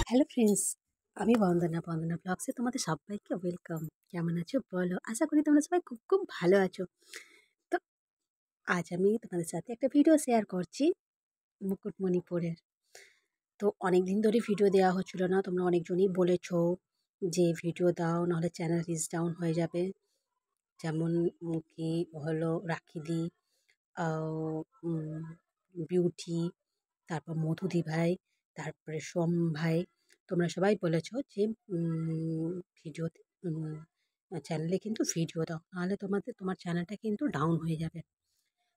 Hello friends, আমি বন্দনা ব্লগসে তোমাদের সবাইকে ওয়েলকাম। কেমন আছো বলো? আশা করি তোমরা সবাই খুব খুব ভালো আছো। তো আজ আমি তোমাদের সাথে একটা ভিডিও শেয়ার করছি মুকুটমণিপুরের। তো অনেক দিন ধরে ভিডিও দেওয়া হচ্ছিল না, তোমরা অনেকজনই বলেছো যে ভিডিও দাও, নাহলে চ্যানেল রিচ ডাউন হয়ে যাবে। যেমন কি হলো রাখিদি, বিউটি, তারপর মধুদি ভাই, তারপরে সোম ভাই। তোমরা সবাই বলেছো যে ভিডিওতে চ্যানেলে কিন্তু ভিডিও দাও, নাহলে তোমার চ্যানেলটা কিন্তু ডাউন হয়ে যাবে।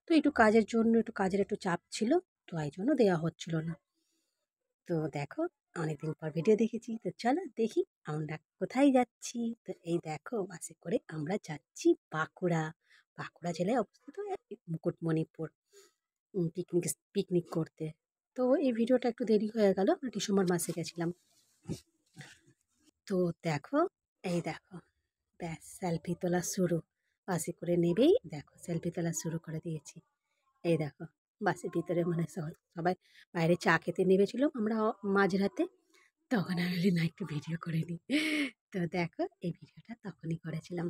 তো একটু কাজের জন্য একটু চাপ ছিল, তো এই জন্য দেওয়া হচ্ছিল না। তো দেখো, অনেকদিন পর ভিডিও দেখেছি, তো চলো দেখি আমরা কোথায় যাচ্ছি। তো এই দেখো, বাসে করে আমরা যাচ্ছি বাঁকুড়া। বাঁকুড়া জেলায় অবস্থিত মুকুটমণিপুর পিকনিক পিকনিক করতে। তো এই ভিডিওটা একটু দেরি হয়ে গেল, আমরা ডিসেম্বর মাসে গেছিলাম। তো দেখো, এই দেখো, ব্যাস সেলফি তোলা শুরু। বাসে করে নেবেই দেখো সেলফি তোলা শুরু করে দিয়েছি। এই দেখো, বাসের ভিতরে মানে সবাই বাইরে চা খেতে নেমেছিল, আমরা মাঝরাতে। তখন আমি বলি না, একটু ভিডিও করে নিই। তো দেখো, এই ভিডিওটা তখনই করেছিলাম।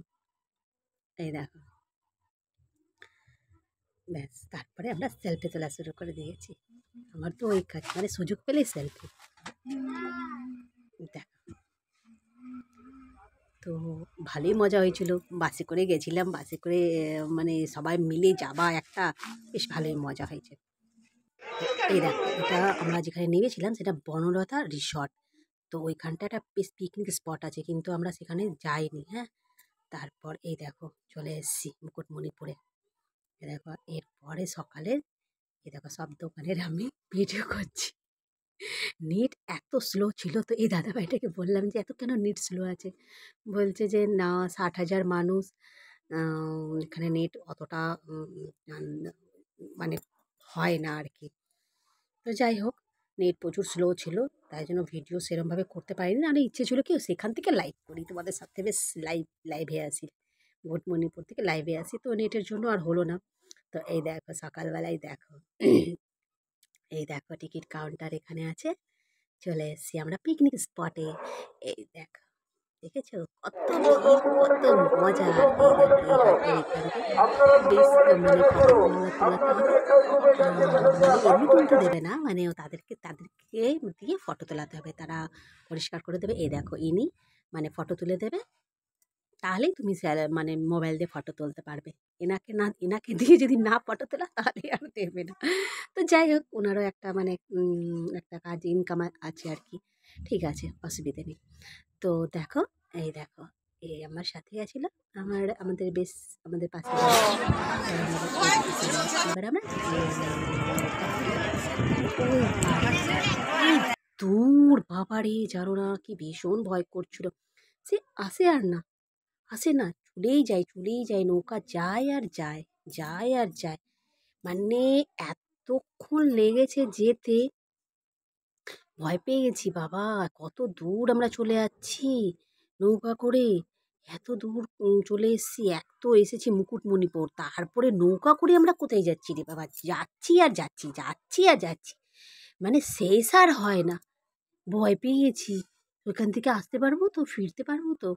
এই দেখো, ব্যাস তারপরে আমরা সেলফি তোলা শুরু করে দিয়েছি। আমার তো ওই কাজ, মানে সুযোগ পেলেই সেলফি। দেখো, তো ভালোই মজা হয়েছিল। বাসে করে গেছিলাম, বাসে করে মানে সবাই মিলে যাবা একটা, বেশ ভালোই মজা হয়েছে। এই দেখো, এটা আমরা যেখানে নেমেছিলাম সেটা বনলতা রিসর্ট। তো ওইখানটা একটা বেশ পিকনিক স্পট আছে, কিন্তু আমরা সেখানে যাইনি। হ্যাঁ, তারপর এই দেখো চলে এসেছি মুকুটমণিপুরে। এ দেখো, এরপরে সকালে এই দেখো সব দোকানের আমি ভিডিও করছি। নেট এত স্লো ছিল, তো এই দাদাভাইটাকে বললাম যে এত কেন নেট স্লো আছে। বলছে যে না, 60,000 মানুষ, এখানে নেট অতটা মানে হয় না আর কি। তো যাই হোক, নেট প্রচুর স্লো ছিল, তাই জন্য ভিডিও সেরমভাবে করতে পারিনি। আর ইচ্ছে ছিল কি সেখান থেকে লাইভ করি, তোমাদের সাথে বেশ লাইভে আসি, মুকুটমণিপুর থেকে লাইভে আসি। তো নেটের জন্য আর হলো না। তো এই দেখো সকালবেলায় দেখো, এই দেখো টিকিট কাউন্টার এখানে আছে। চলে এসেছি আমরা পিকনিক স্পটে। এই দেখো, দেখেছো কত ভিড়, কত মজা। এই দেখো, এই হাতের এখানটায় বেশ মানে ফটো তোলাতে হবে। মানে এমনি তুলতে দেবে না, মানে তাদেরকে দিয়ে ফটো তোলাতে হবে, তারা পরিষ্কার করে দেবে। এই দেখো, ইনি মানে ফটো তুলে দেবে, তাহলেই তুমি মানে মোবাইল দিয়ে ফটো তুলতে পারবে। এনাকে দিয়ে যদি না ফটো তোলা, তাহলে আর দেবে না। তো যাই হোক, ওনারও একটা মানে একটা কাজ, ইনকাম আছে আর কি। ঠিক আছে, অসুবিধে নেই। তো দেখো, এই দেখো, এই আমার সাথে আছিল আমাদের বেশ আমাদের পাশে বাড়ি। এবার আমরা ওই কি দূর বাবারে, জানো না কি ভীষণ ভয় করছিল। সে আসে আর না, আসে না, চলেই যায়, নৌকা যায় আর যায়, যায় আর যায়। মানে এতক্ষণ লেগেছে যেতে, ভয় পেয়ে গেছি বাবা। কত দূর আমরা চলে যাচ্ছি নৌকা করে, এত দূর চলে এসেছি। এক তো এসেছি মুকুটমণিপুর, তারপরে নৌকা করে আমরা কোথায় যাচ্ছি রে বাবা, যাচ্ছি আর যাচ্ছি, যাচ্ছি আর যাচ্ছি, মানে শেষ আর হয় না। ভয় পেয়ে গেছি, ওইখান থেকে আসতে পারবো তো, ফিরতে পারবো তো।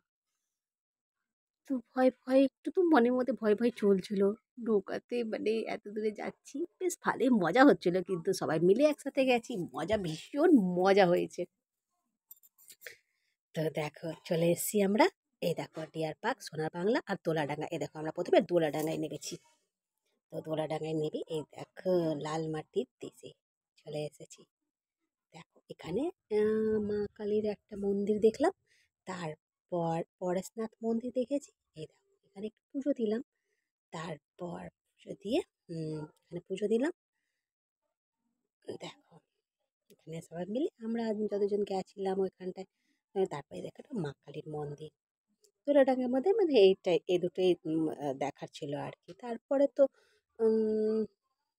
তো ভয় ভয় একটু তো মনের মধ্যে ভয় ভয় চলছিল। নৌকাতে মানে এত দূরে যাচ্ছি, বেশ ভালোই মজা হচ্ছিল, কিন্তু সবাই মিলে একসাথে গেছি, মজা ভীষণ মজা হয়েছে। তো দেখো চলে এসেছি আমরা। এই দেখো ডিয়ার পার্ক, সোনার বাংলা আর দোলাডাঙ্গা। এই দেখো, আমরা প্রথমে দোলাডাঙ্গায় নেমেছি। তো দোলাডাঙ্গায় নেবে, এই দেখো লাল মাটির দেশে চলে এসেছি। দেখো এখানে মা কালীর একটা মন্দির দেখলাম, তারপর পরেশনাথ মন্দির দেখেছি। এই দেখো, এখানে একটু পুজো দিলাম। তারপর পুজো দিয়ে এখানে পুজো দিলাম। দেখো, এখানে সবাই মিলে আমরা যতজন গেছিলাম ওইখানটায়। তারপরে দেখো একটা মা কালীর মন্দির। দোলাডাঙ্গার মধ্যে মানে এই দুটোই দেখার ছিল আর কি। তারপরে তো উম,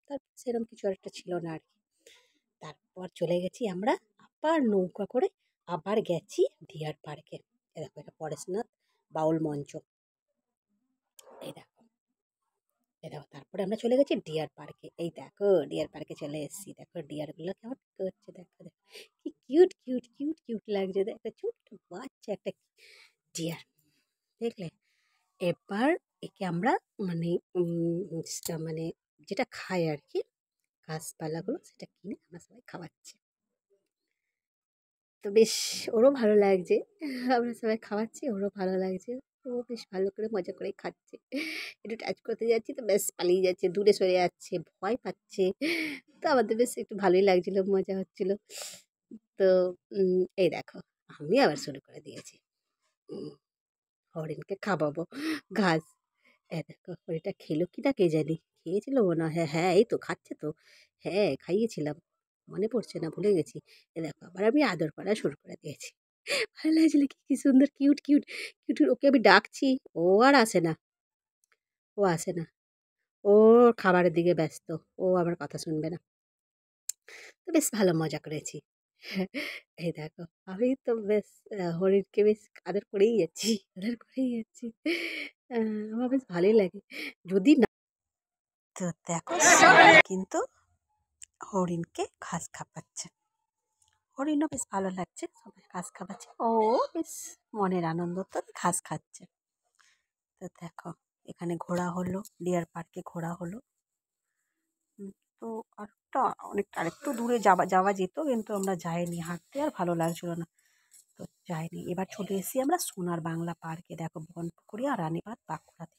তারপর সেরকম কিছু একটা ছিল না আর কি। তারপর চলে গেছি আমরা আবার নৌকা করে, আবার গেছি ডিয়ার পার্কে। এ দেখো, এটা পরেশনাথ বাউল মঞ্চ। এই দেখো, এই দেখো তারপরে আমরা চলে গেছি ডিয়ার পার্কে। এই দেখো ডিয়ার পার্কে চলে এসেছি। দেখো ডিয়ারগুলো কেমন করছে, দেখো দেখো কি কিউট কিউট কিউট কিউট লাগছে। দেখো ছোট্ট বাচ্চা একটা ডিয়ার, দেখলে? এবার একে আমরা মানে মানে যেটা খাই আর কি, গাছপালাগুলো সেটা কিনে আমরা সবাই খাওয়াচ্ছি। তো বেশ ওরও ভালো লাগছে, আমরা সবাই খাওয়াচ্ছি, ওরও ভালো লাগছে। ও বেশ ভালো করে মজা করেই খাচ্ছে। একটু টাচ করতে যাচ্ছি তো ব্যাস পালিয়ে যাচ্ছে, দূরে সরে যাচ্ছে, ভয় পাচ্ছে। তো আমাদের বেশ একটু ভালোই লাগছিল, মজা হচ্ছিল। তো এই দেখো আমি আবার শুরু করে দিয়েছি, উম, হরিণকে খাওয়াবো ঘাস। দেখো হরিণটা খেলো কি না কে জানি, খেয়েছিল মনে হয়। হ্যাঁ হ্যাঁ এই তো খাচ্ছে তো, হ্যাঁ খাইয়েছিলাম, মনে পড়ছে না, ভুলে গেছি। দেখো আবার আমি আদর করা শুরু করে দিয়েছি। ভালো লাগছিল, কি কি সুন্দর কিউট কিউট কিউট। ওকে আমি ডাকছি, ও আর আসে না, ও আসে না, ও খাবারের দিকে ব্যস্ত, ও আমার কথা শুনবে না। তো বেশ ভালো মজা করেছি। এই দেখো আমি তো বেশ হরিণকে বেশ আদর করেই যাচ্ছি, আদর করেই যাচ্ছি। আমার বেশ ভালোই লাগে যদি না। তো দেখো সবাই কিন্তু হরিণকে ঘাস খাওয়াচ্ছে, হরিণও বেশ ভালো লাগছে, সবাই ঘাস খাওয়াচ্ছে, ও বেশ মনের আনন্দ তো ঘাস খাচ্ছে। তো দেখো এখানে ঘোরা হলো, ডিয়ার পার্কে ঘোরা হলো। তো আরেকটা আরেকটু দূরে যাওয়া যাওয়া যেত, কিন্তু আমরা যাইনি, হাঁটতে আর ভালো লাগছিল না, তো যাইনি। এবার চলে এসেছি আমরা সোনার বাংলা পার্কে। দেখো বনপুকুরি আর রানীবাঁধ বাঁকুড়াতে,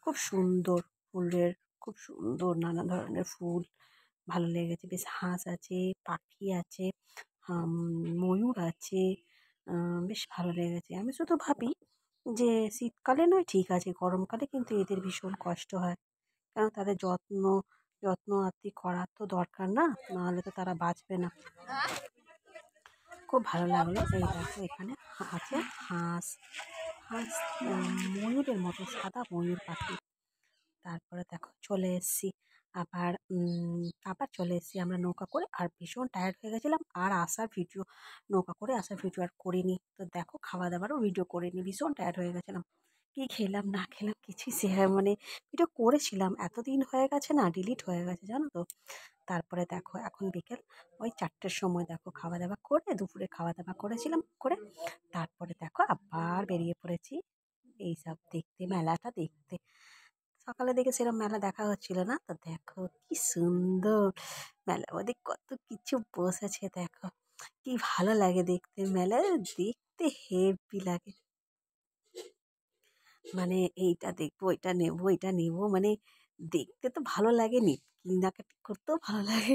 খুব সুন্দর ফুলের, খুব সুন্দর নানা ধরনের ফুল, ভালো লেগেছে। বেশ হাঁস আছে, পাখি আছে, ময়ূর আছে, বেশ ভালো লেগেছে। আমি শুধু ভাবি যে শীতকালে নয় ঠিক আছে, গরমকালে কিন্তু এদের ভীষণ কষ্ট হয়, কারণ তাদের যত্ন আত্তি করার তো দরকার না, নাহলে তো তারা বাঁচবে না। খুব ভালো লাগলো। এই দেখো এখানে আছে হাঁস, হাঁস ময়ূরের মতো, সাদা ময়ূর পাখি। তারপরে দেখো চলে এসেছি আবার, আবার চলে এসেছি আমরা নৌকা করে, আর ভীষণ টায়ার্ড হয়ে গেছিলাম, আর আসার ভিডিও, নৌকা করে আসার ভিডিও আর করিনি। তো দেখো খাওয়া দাওয়ারও ভিডিও করিনি, ভীষণ টায়ার্ড হয়ে গেছিলাম। কী খেলাম না খেলাম কিছুই মানে ভিডিও করেছিলাম, এতদিন হয়ে গেছে না, ডিলিট হয়ে গেছে জানো তো। তারপরে দেখো এখন বিকেল ওই 4টের সময়, দেখো খাওয়া দাওয়া করে, দুপুরে খাওয়া দাওয়া করেছিলাম করে, তারপরে দেখো আবার বেরিয়ে পড়েছি এইসব দেখতে, মেলাটা দেখতে। সকালে দেখে সেরকম মেলা দেখা হচ্ছিল না, তো দেখো কি সুন্দর মেলার মধ্যে কত কিছু বসেছে, দেখো কি ভালো লাগে দেখতে, মেলা দেখতে হেভি লাগে। মানে এইটা দেখবো, এটা নেবো, এটা নেবো, মানে দেখতে তো ভালো লাগে, কেনাকাটি করতেও ভালো লাগে।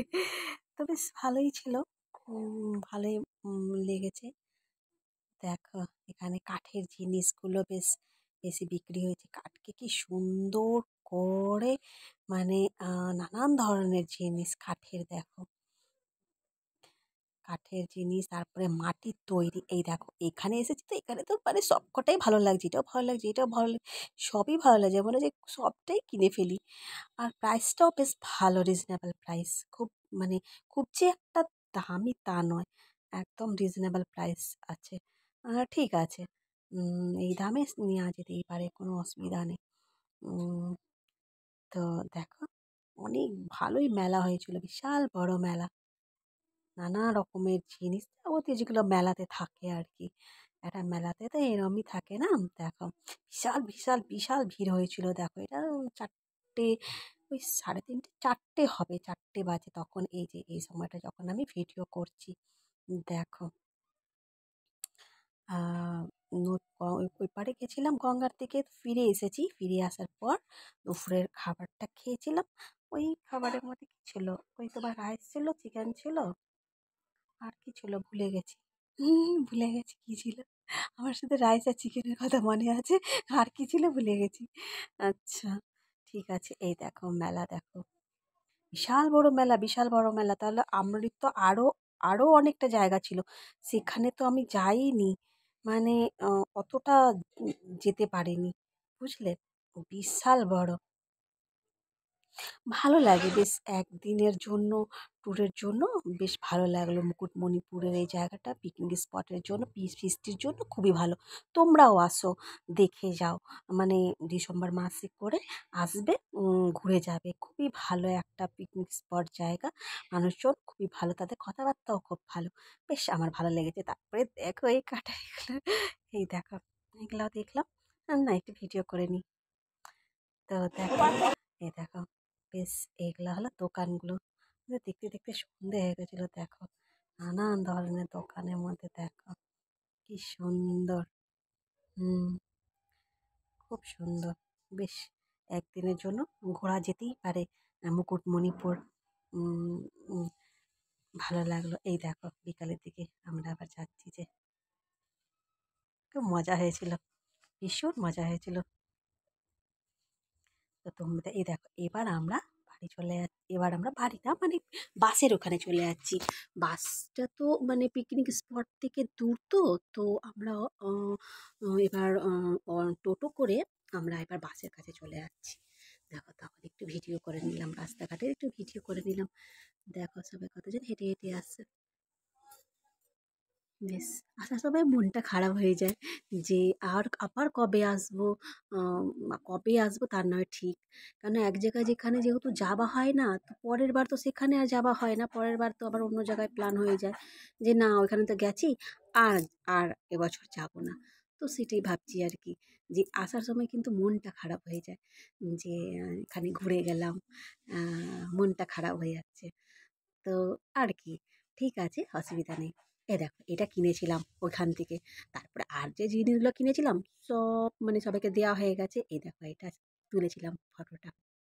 তো বেশ ভালোই ছিল, ভালোই লেগেছে। দেখো এখানে কাঠের জিনিসগুলো বেশ বেশি বিক্রি হয়েছে, কাঠকে কি সুন্দর করে, মানে নানান ধরনের জিনিস কাঠের, দেখো কাঠের জিনিস, তারপরে মাটির তৈরি। এই দেখো এখানে এসেছি তো, এখানে তো মানে সবকটাই ভালো লাগছে, এটাও ভালো লাগছে, এটাও ভালো লাগছে, সবই ভালো লাগছে, মনে হচ্ছে সবটাই কিনে ফেলি। আর প্রাইসটাও বেশ ভালো, রিজনেবল প্রাইস, খুব মানে খুব যে একটা দামি তা নয়, একদম রিজনেবল প্রাইস আছে। ঠিক আছে, এই দামে নেওয়া যেতেই পারে, কোনো অসুবিধা নেই। উম, তো দেখো অনেক ভালোই মেলা হয়েছিল, বিশাল বড় মেলা, নানা রকমের জিনিস যাবতীয় যেগুলো মেলাতে থাকে আর কি, একটা মেলাতে তো এরমই থাকে না। দেখো বিশাল বিশাল বিশাল ভিড় হয়েছিল, দেখো এটা 4টে, ওই 3:30 4টে হবে, 4টে বাজে তখন, এই যে এই সময়টা যখন আমি ভিডিও করছি। দেখো আহ, ওই পাড়ে গেছিলাম গঙ্গার দিকে, ফিরে এসেছি, ফিরে আসার পর দুপুরের খাবারটা খেয়েছিলাম। ওই খাবারের মধ্যে কি ছিল, ওই তোমার রাইস ছিল, চিকেন ছিল, আর কি ছিল ভুলে গেছি, ভুলে গেছি কি ছিল। আমার শুধু রাইস আর চিকেনের কথা মনে আছে, আর কি ছিল ভুলে গেছি। আচ্ছা ঠিক আছে, এই দেখো মেলা, দেখো বিশাল বড় মেলা, বিশাল বড় মেলা। তাহলে আমরির তো আরও অনেকটা জায়গা ছিল, সেখানে তো আমি যাইনি, মানে অতটা যেতে পারিনি, বুঝলে, বিশাল বড়। ভালো লাগে বেশ একদিনের জন্য ট্যুরের জন্য বেশ ভালো লাগলো মুকুটমণিপুরের এই জায়গাটা পিকনিক স্পটের জন্য ফিস্টির জন্য খুবই ভালো। তোমরাও আসো, দেখে যাও। মানে ডিসেম্বর মাসে করে আসবে, ঘুরে যাবে। খুবই ভালো একটা পিকনিক স্পট জায়গা। মানুষজন খুবই ভালো, তাদের কথাবার্তাও খুব ভালো। বেশ আমার ভালো লেগেছে। তারপরে দেখো এই কাটারিগুলো, এই দেখো এগুলাও দেখলাম। না একটু ভিডিও করে নিই। তো দেখো, এই দেখো বেশ এইগুলো হলো দোকানগুলো। দেখতে দেখতে সন্ধে হয়ে গেছিলো। দেখো নানান ধরনের দোকানের মধ্যে দেখো কি সুন্দর। হুম, খুব সুন্দর। বেশ একদিনের জন্য ঘোরা যেতেই পারে মুকুটমণিপুর। উম, উম, ভালো লাগলো। এই দেখো বিকালের দিকে আমরা আবার যাচ্ছি যে, খুব মজা হয়েছিল, ভীষণ মজা হয়েছিল। তো তোমরা এই দেখো এবার আমরা বাড়ি চলে যাচ্ছি। এবার আমরা বাড়ি না মানে বাসের ওখানে চলে যাচ্ছি। বাসটা তো মানে পিকনিক স্পট থেকে দূর, তো তো আমরা এবার টোটো করে আমরা এবার বাসের কাছে চলে যাচ্ছি। দেখো তখন একটু ভিডিও করে নিলাম, রাস্তাঘাটের একটু ভিডিও করে নিলাম। দেখো সবাই কতজন হেঁটে হেঁটে আসছে। বেশ আসার সময় মনটা খারাপ হয়ে যায় যে আর আবার কবে আসবো, কবে আসবো তার নয় ঠিক। কেন এক জায়গায় যেখানে যেহেতু যাওয়া হয় না, তো পরের বার তো সেখানে আর যাওয়া হয় না, পরের বার তো আবার অন্য জায়গায় প্ল্যান হয়ে যায় যে না ওইখানে তো গেছি, আর আর এবছর যাব না। তো সেটাই ভাবছি আর কি, যে আসার সময় কিন্তু মনটা খারাপ হয়ে যায় যে এখানে ঘুরে গেলাম, মনটা খারাপ হয়ে যাচ্ছে। তো আর কি, ঠিক আছে অসুবিধা নেই। দেখো এটা কিনেছিলাম ওইখান থেকে। তারপরে আর যে জিনিসগুলো কিনেছিলাম সব মানে সবাইকে দেওয়া হয়ে গেছে। এই দেখো এটা তুলেছিলাম ফটোটা।